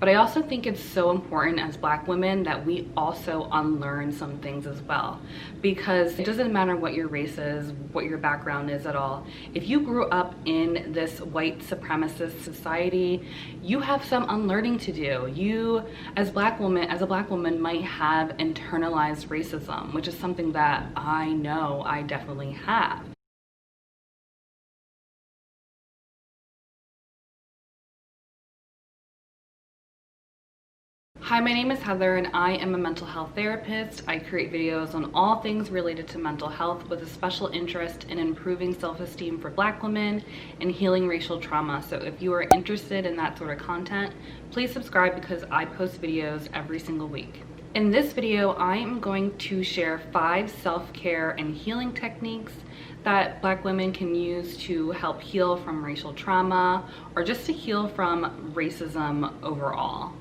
But I also think it's so important as Black women that we also unlearn some things as well, because it doesn't matter what your race is, what your background is at all. If you grew up in this white supremacist society, you have some unlearning to do. You as a Black woman might have internalized racism, which is something that I know I definitely have. Hi, my name is Heather and I am a mental health therapist. I create videos on all things related to mental health with a special interest in improving self-esteem for Black women and healing racial trauma. So if you are interested in that sort of content, please subscribe because I post videos every single week. In this video, I am going to share 5 self-care and healing techniques that Black women can use to help heal from racial trauma or just to heal from racism overall.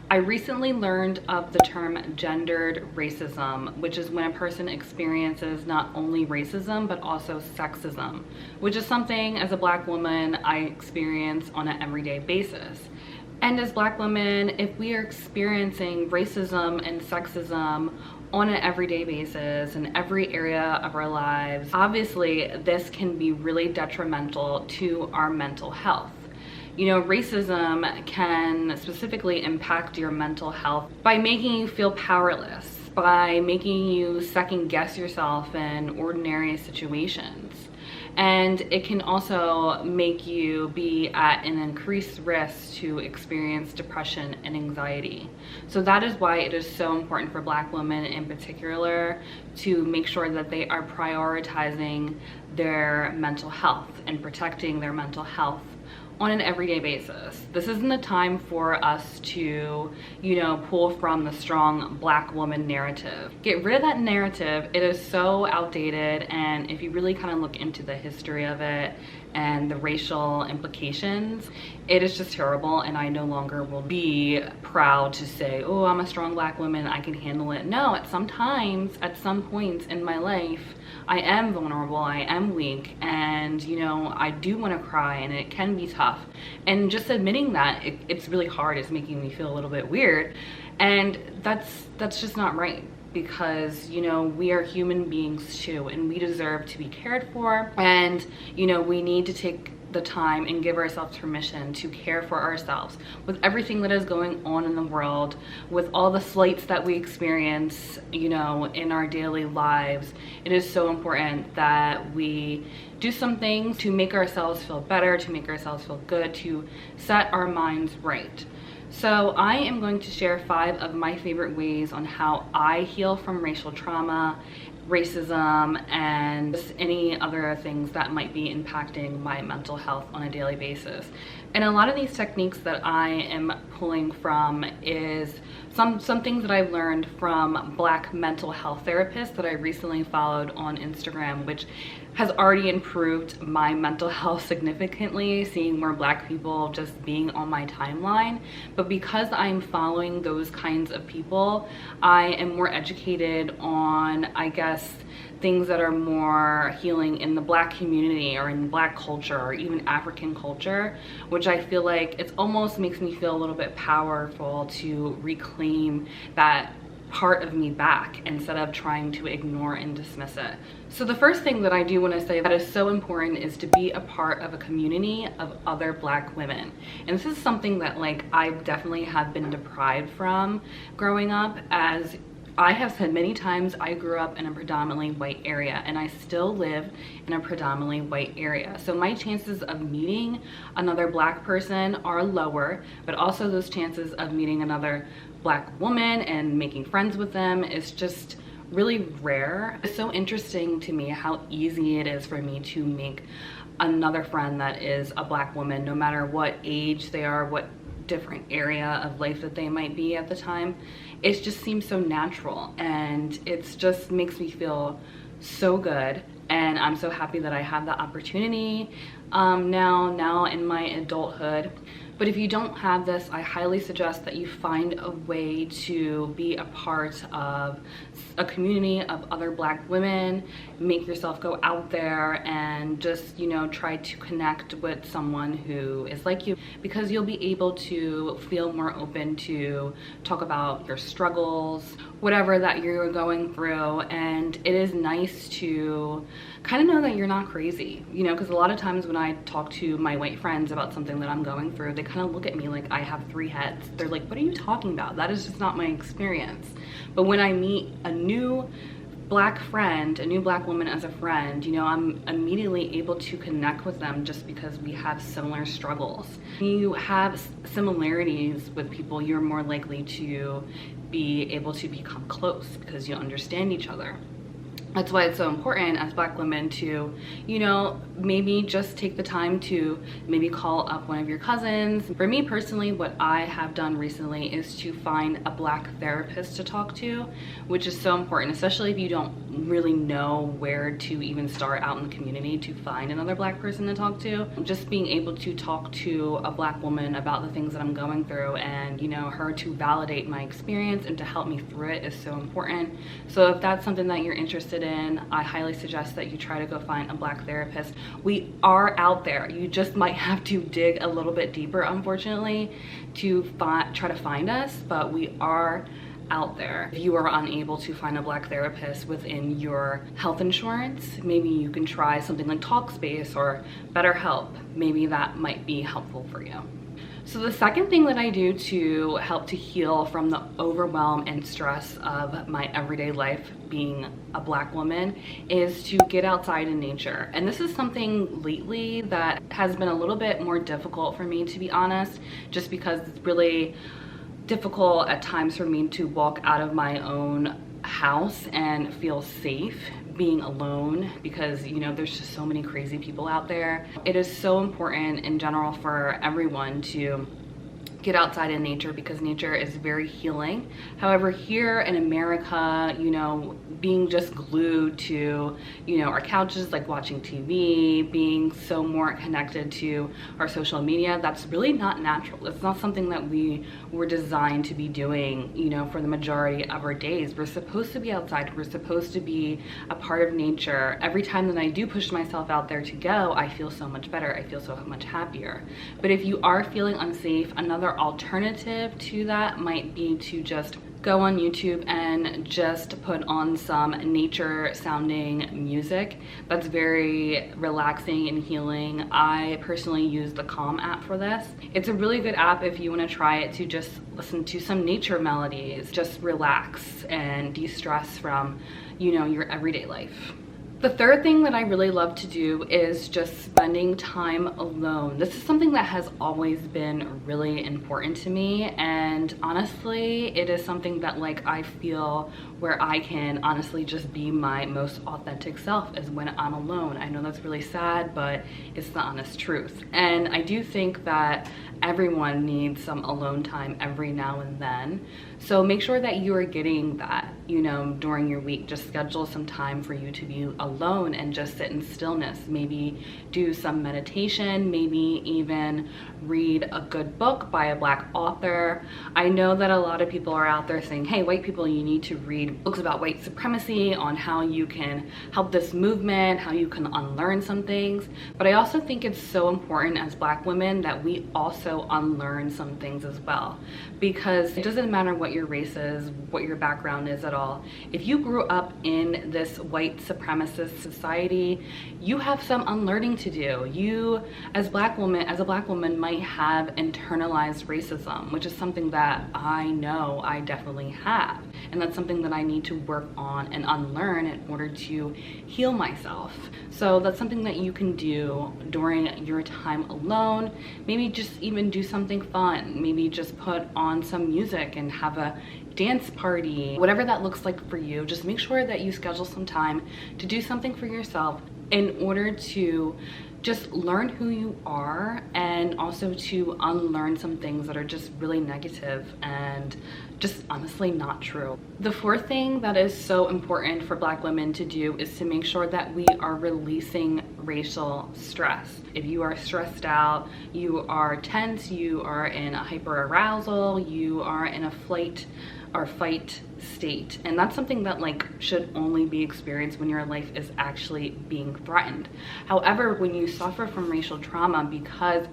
I recently learned of the term gendered racism, which is when a person experiences not only racism, but also sexism, which is something as a Black woman I experience on an everyday basis. And as Black women, if we are experiencing racism and sexism on an everyday basis in every area of our lives, obviously this can be really detrimental to our mental health. You know, racism can specifically impact your mental health by making you feel powerless, by making you second guess yourself in ordinary situations. And it can also make you be at an increased risk to experience depression and anxiety. So that is why it is so important for Black women in particular to make sure that they are prioritizing their mental health and protecting their mental health on an everyday basis. This isn't the time for us to, pull from the strong Black woman narrative. Get rid of that narrative. It is so outdated, and if you really kind of look into the history of it and the racial implications, it is just terrible, and I no longer will be proud to say, oh, I'm a strong Black woman, I can handle it. No, at some points in my life, I am vulnerable, I am weak, and I do want to cry, and it can be tough. And just admitting that it's really hard is making me feel a little bit weird, and that's just not right, because we are human beings too, and we deserve to be cared for, and we need to take the time and give ourselves permission to care for ourselves with everything that is going on in the world, with all the slights that we experience in our daily lives. It is so important that we do some things to make ourselves feel better, to make ourselves feel good, to set our minds right. So I am going to share 5 of my favorite ways on how I heal from racial trauma, racism, and just any other things that might be impacting my mental health on a daily basis. And a lot of these techniques that I am pulling from is some things that I've learned from Black mental health therapists that I recently followed on Instagram, which has already improved my mental health significantly, seeing more Black people just being on my timeline. But because I'm following those kinds of people, I am more educated on, I guess, things that are more healing in the Black community or in Black culture or even African culture, which I feel like it almost makes me feel a little bit powerful to reclaim that part of me back instead of trying to ignore and dismiss it. So the first thing that I do want to say that is so important is to be a part of a community of other Black women. And this is something that I definitely have been deprived from growing up. As I have said many times, I grew up in a predominantly white area, and I still live in a predominantly white area. So my chances of meeting another Black person are lower, but also those chances of meeting another Black woman and making friends with them is just really rare. It's so interesting to me how easy it is for me to make another friend that is a Black woman, no matter what age they are, what different area of life that they might be at the time. It just seems so natural, and it's just makes me feel so good, and I'm so happy that I have the opportunity now in my adulthood But if you don't have this, I highly suggest that you find a way to be a part of a community of other Black women, make yourself go out there and just, you know, try to connect with someone who is like you, because you'll be able to feel more open to talk about your struggles, whatever that you're going through. And it is nice to kind of know that you're not crazy, you know, because a lot of times when I talk to my white friends about something that I'm going through, they kind of look at me like I have 3 heads. They're like, what are you talking about? That is just not my experience. But when I meet a new Black friend, a new Black woman as a friend, you know, I'm immediately able to connect with them just because we have similar struggles. When you have similarities with people, you're more likely to be able to become close because you understand each other. That's why it's so important as Black women to, you know, maybe just take the time to maybe call up one of your cousins. For me personally, what I have done recently is to find a Black therapist to talk to, which is so important, especially if you don't really know where to even start out in the community to find another Black person to talk to. Just being able to talk to a Black woman about the things that I'm going through and, you know, her to validate my experience and to help me through it is so important. So if that's something that you're interested in, I highly suggest that you try to go find a Black therapist. We are out there. You just might have to dig a little bit deeper, unfortunately, to try to find us, but we are out there. If you are unable to find a Black therapist within your health insurance, maybe you can try something like Talkspace or BetterHelp. Maybe that might be helpful for you. So the second thing that I do to help to heal from the overwhelm and stress of my everyday life being a Black woman is to get outside in nature. And this is something lately that has been a little bit more difficult for me, to be honest, just because it's really difficult at times for me to walk out of my own house and feel safe being alone, because, you know, there's just so many crazy people out there. It is so important in general for everyone to get outside in nature because nature is very healing. However, here in America, you know, being just glued to, you know, our couches, like watching TV, being so more connected to our social media, that's really not natural. It's not something that we were designed to be doing, you know, for the majority of our days. We're supposed to be outside. We're supposed to be a part of nature. Every time that I do push myself out there to go, I feel so much better. I feel so much happier. But if you are feeling unsafe, another alternative to that might be to just go on YouTube and just put on some nature sounding music. That's very relaxing and healing. I personally use the Calm app for this. It's a really good app if you want to try it, to just listen to some nature melodies, just relax and de-stress from, you know, your everyday life. The third thing that I really love to do is just spending time alone. This is something that has always been really important to me, and honestly, it is something that, like, I feel where I can honestly just be my most authentic self is when I'm alone. I know that's really sad, but it's the honest truth. And I do think that everyone needs some alone time every now and then. So make sure that you are getting that, you know, during your week. Just schedule some time for you to be alone and just sit in stillness. Maybe do some meditation, maybe even read a good book by a Black author. I know that a lot of people are out there saying, hey, white people, you need to read books about white supremacy, on how you can help this movement, how you can unlearn some things. But I also think it's so important as Black women that we also unlearn some things as well, because it doesn't matter what your race is, what your background is at all. If you grew up in this white supremacist society, you have some unlearning to do. You, as a Black woman, might have internalized racism, which is something that I know I definitely have. And that's something that I need to work on and unlearn in order to heal myself. So that's something that you can do during your time alone. Maybe just even do something fun. Maybe just put on some music and have a dance party. Whatever that looks like for you, just make sure that you schedule some time to do something for yourself in order to just learn who you are, and also to unlearn some things that are just really negative and just honestly not true. The fourth thing that is so important for Black women to do is to make sure that we are releasing racial stress. If you are stressed out, you are tense, you are in a hyperarousal, you are in a flight or fight state, and that's something that like should only be experienced when your life is actually being threatened. However, when you suffer from racial trauma because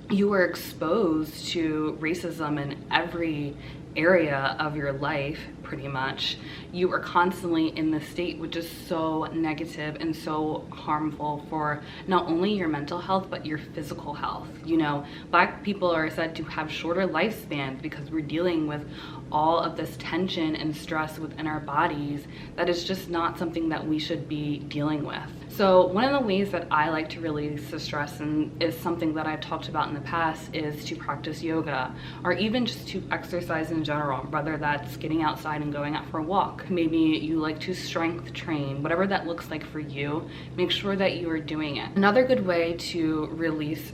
you were exposed to racism in every area of your life, pretty much, you are constantly in this state, which is so negative and so harmful for not only your mental health but your physical health. You know, Black people are said to have shorter lifespans because we're dealing with all of this tension and stress within our bodies that is just not something that we should be dealing with. So one of the ways that I like to release the stress, and is something that I've talked about in the past, is to practice yoga, or even just to exercise in general, whether that's getting outside and going out for a walk. Maybe you like to strength train, whatever that looks like for you, make sure that you are doing it. Another good way to release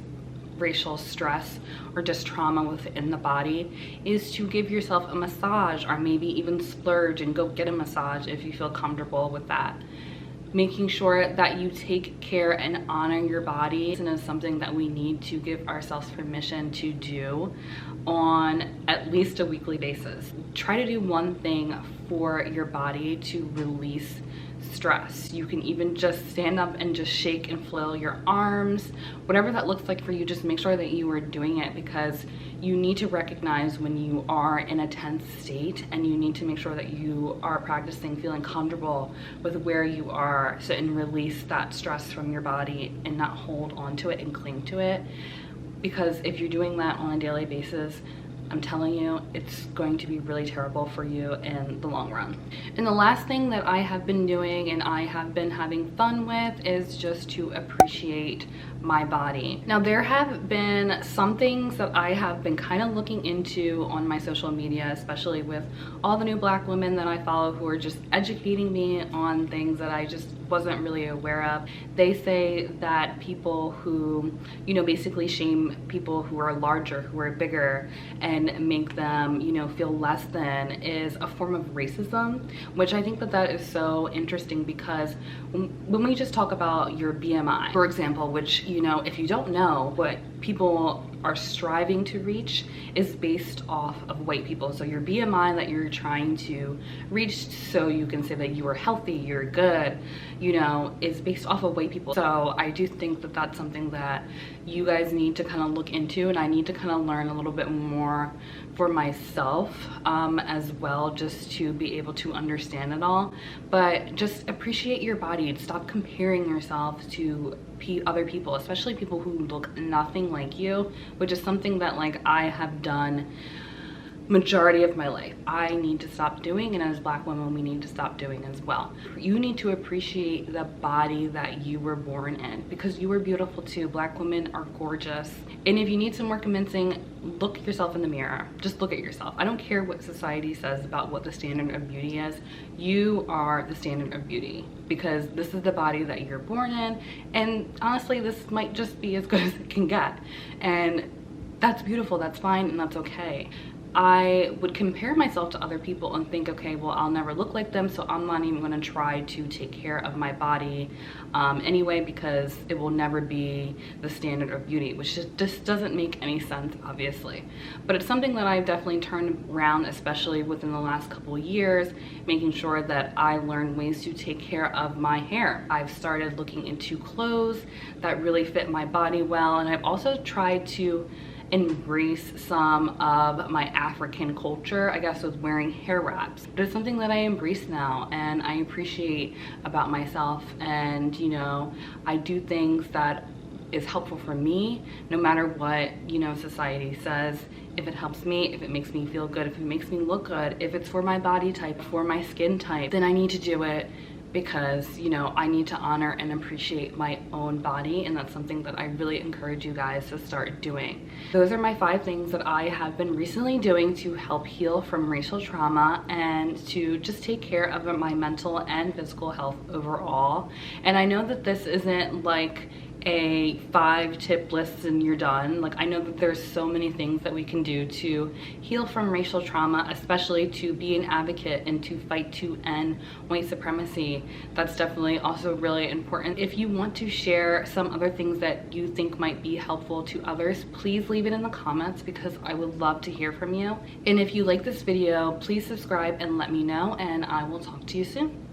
racial stress or just trauma within the body is to give yourself a massage, or maybe even splurge and go get a massage if you feel comfortable with that. Making sure that you take care and honor your body is something that we need to give ourselves permission to do on at least a weekly basis. Try to do one thing for your body to release stress. You can even just stand up and just shake and flail your arms, whatever that looks like for you. Just make sure that you are doing it, because you need to recognize when you are in a tense state, and you need to make sure that you are practicing feeling comfortable with where you are, so and release that stress from your body and not hold on to it and cling to it. Because if you're doing that on a daily basis, I'm telling you, it's going to be really terrible for you in the long run. And the last thing that I have been doing and I have been having fun with is just to appreciate my body. Now, there have been some things that I have been kind of looking into on my social media, especially with all the new Black women that I follow who are just educating me on things that I just wasn't really aware of. They say that people who, you know, basically shame people who are larger, who are bigger, and make them, you know, feel less than, is a form of racism, which I think that that is so interesting, because when we just talk about your BMI, for example, which, you know, if you don't know, what people are striving to reach is based off of white people. So your BMI that you're trying to reach, so you can say that you are healthy, you're good, you know, is based off of white people. So I do think that that's something that you guys need to kind of look into, and I need to kind of learn a little bit more for myself as well, just to be able to understand it all. But just appreciate your body. Stop comparing yourself to other people, especially people who look nothing like you, which is something that like I have done majority of my life. I need to stop doing, and as Black women we need to stop doing as well. You need to appreciate the body that you were born in, because you were beautiful too. Black women are gorgeous, and if you need some more convincing, look yourself in the mirror. Just look at yourself. I don't care what society says about what the standard of beauty is. You are the standard of beauty, because this is the body that you're born in, and honestly this might just be as good as it can get, and that's beautiful, that's fine, and that's okay. I would compare myself to other people and think, okay, well, I'll never look like them, so I'm not even going to try to take care of my body anyway, because it will never be the standard of beauty, which just doesn't make any sense, obviously. But it's something that I've definitely turned around, especially within the last couple of years, making sure that I learned ways to take care of my hair. I've started looking into clothes that really fit my body well, and I've also tried to embrace some of my African culture, I guess, with wearing hair wraps. But it's something that I embrace now and I appreciate about myself, and you know, I do things that is helpful for me, no matter what, you know, society says. If it helps me, if it makes me feel good, if it makes me look good, if it's for my body type, for my skin type, then I need to do it, because, you know, I need to honor and appreciate my own body, and that's something that I really encourage you guys to start doing. Those are my 5 things that I have been recently doing to help heal from racial trauma and to just take care of my mental and physical health overall. And I know that this isn't like a 5-tip list and you're done. Like, I know that there's so many things that we can do to heal from racial trauma, especially to be an advocate and to fight to end white supremacy. That's definitely also really important. If you want to share some other things that you think might be helpful to others, please leave it in the comments because I would love to hear from you. And if you like this video, please subscribe and let me know, and I will talk to you soon.